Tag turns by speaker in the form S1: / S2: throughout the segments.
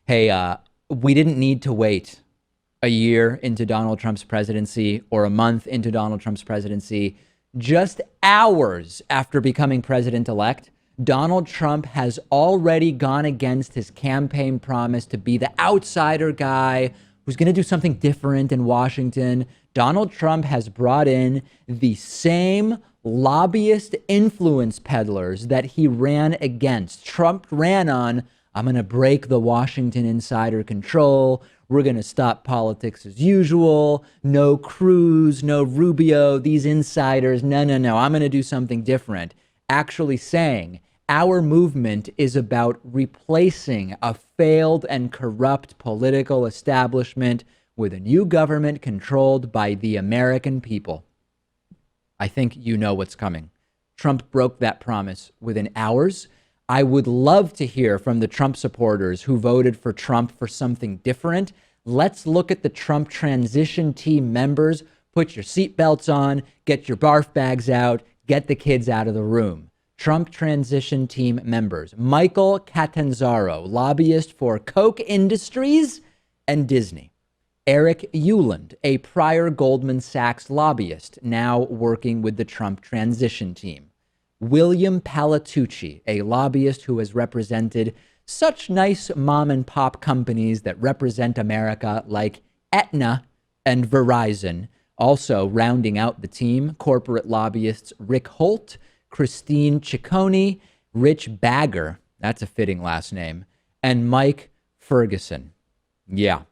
S1: Hey, we didn't need to wait a year into Donald Trump's presidency or a month into Donald Trump's presidency. Just hours after becoming president-elect, Donald Trump has already gone against his campaign promise to be the outsider guy who's going to do something different in Washington. Donald Trump has brought in the same lobbyist influence peddlers that he ran against. Trump ran on, I'm going to break the Washington insider control. We're going to stop politics as usual. No Cruz, no Rubio, these insiders. No. I'm going to do something different. Actually saying our movement is about replacing a failed and corrupt political establishment with a new government controlled by the American people. I think you know what's coming. Trump broke that promise within hours. I would love to hear from the Trump supporters who voted for Trump for something different. Let's look at the Trump transition team members. Put your seatbelts on, get your barf bags out, get the kids out of the room. Trump transition team members: Michael Catanzaro, lobbyist for Koch Industries and Disney. Eric Euland, a prior Goldman Sachs lobbyist, now working with the Trump transition team. William Palatucci, a lobbyist who has represented such nice mom and pop companies that represent America like Aetna and Verizon. Also rounding out the team, corporate lobbyists Rick Holt, Christine Ciccone, Rich Bagger, that's a fitting last name, and Mike Ferguson. Yeah,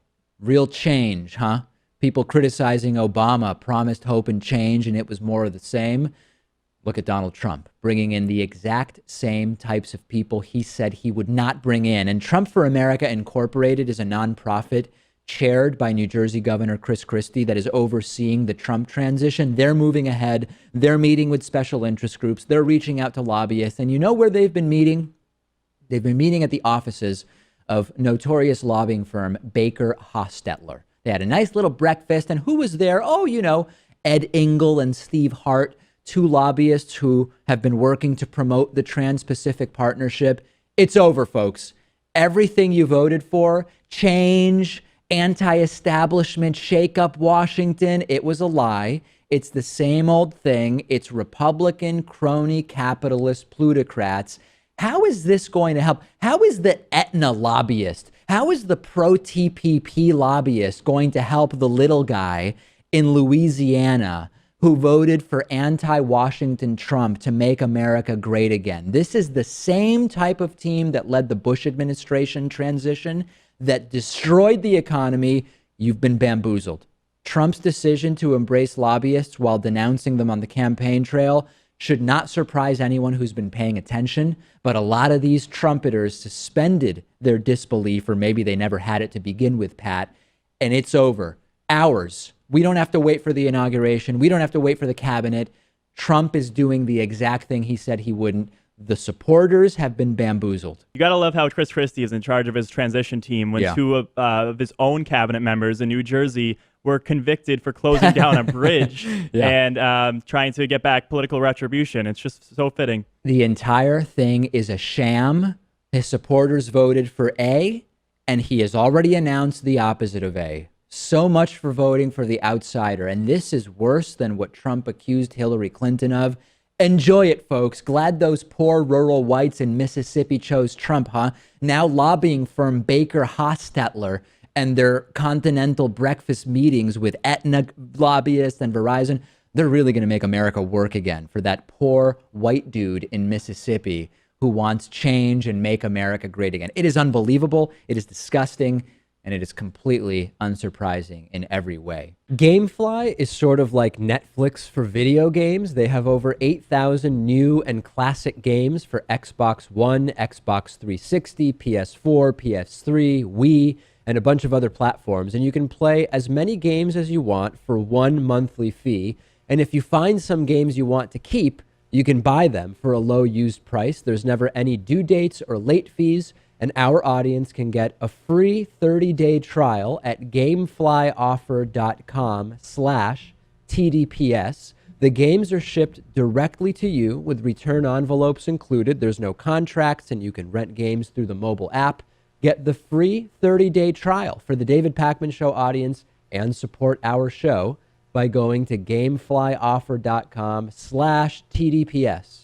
S1: real change, huh? People criticizing Obama promised hope and change, and it was more of the same. Look at Donald Trump, bringing in the exact same types of people he said he would not bring in. And Trump for America Incorporated is a nonprofit chaired by New Jersey Governor Chris Christie that is overseeing the Trump transition. They're moving ahead. They're meeting with special interest groups. They're reaching out to lobbyists. And you know where they've been meeting? They've been meeting at the offices of notorious lobbying firm Baker Hostetler. They had a nice little breakfast. And who was there? Oh, you know, Ed Engel and Steve Hart, two lobbyists who have been working to promote the Trans-Pacific Partnership. It's over, folks. Everything you voted for, change, anti-establishment, shake up Washington, it was a lie. It's the same old thing. It's Republican, crony, capitalist plutocrats. How is this going to help? How is the Aetna lobbyist, how is the pro-TPP lobbyist going to help the little guy in Louisiana who voted for anti-Washington Trump to make America great again? This is the same type of team that led the Bush administration transition, that destroyed the economy. You've been bamboozled. Trump's decision to embrace lobbyists while denouncing them on the campaign trail should not surprise anyone who's been paying attention, but a lot of these trumpeters suspended their disbelief, or maybe they never had it to begin with, Pat, and it's over. Hours. We don't have to wait for the inauguration. We don't have to wait for the cabinet. Trump is doing the exact thing he said he wouldn't. The supporters have been bamboozled.
S2: You got to love how Chris Christie is in charge of his transition team when two of his own cabinet members in New Jersey were convicted for closing down a bridge and trying to get back political retribution. It's just so fitting.
S1: The entire thing is a sham. His supporters voted for A, and he has already announced the opposite of A. So much for voting for the outsider. And this is worse than what Trump accused Hillary Clinton of. Enjoy it, folks. Glad those poor rural whites in Mississippi chose Trump, huh? Now lobbying firm Baker Hostetler and their continental breakfast meetings with Aetna lobbyists and Verizon, they're really going to make America work again for that poor white dude in Mississippi who wants change and make America great again. It is unbelievable. It is disgusting. And it is completely unsurprising in every way.
S3: Gamefly is sort of like Netflix for video games. They have over 8,000 new and classic games for Xbox One, Xbox 360, PS4, PS3, Wii, and a bunch of other platforms. And you can play as many games as you want for one monthly fee. And if you find some games you want to keep, you can buy them for a low used price. There's never any due dates or late fees. And our audience can get a free 30-day trial at gameflyoffer.com/TDPS. The games are shipped directly to you with return envelopes included. There's no contracts, and you can rent games through the mobile app. Get the free 30-day trial for the David Pakman Show audience and support our show by going to gameflyoffer.com/TDPS.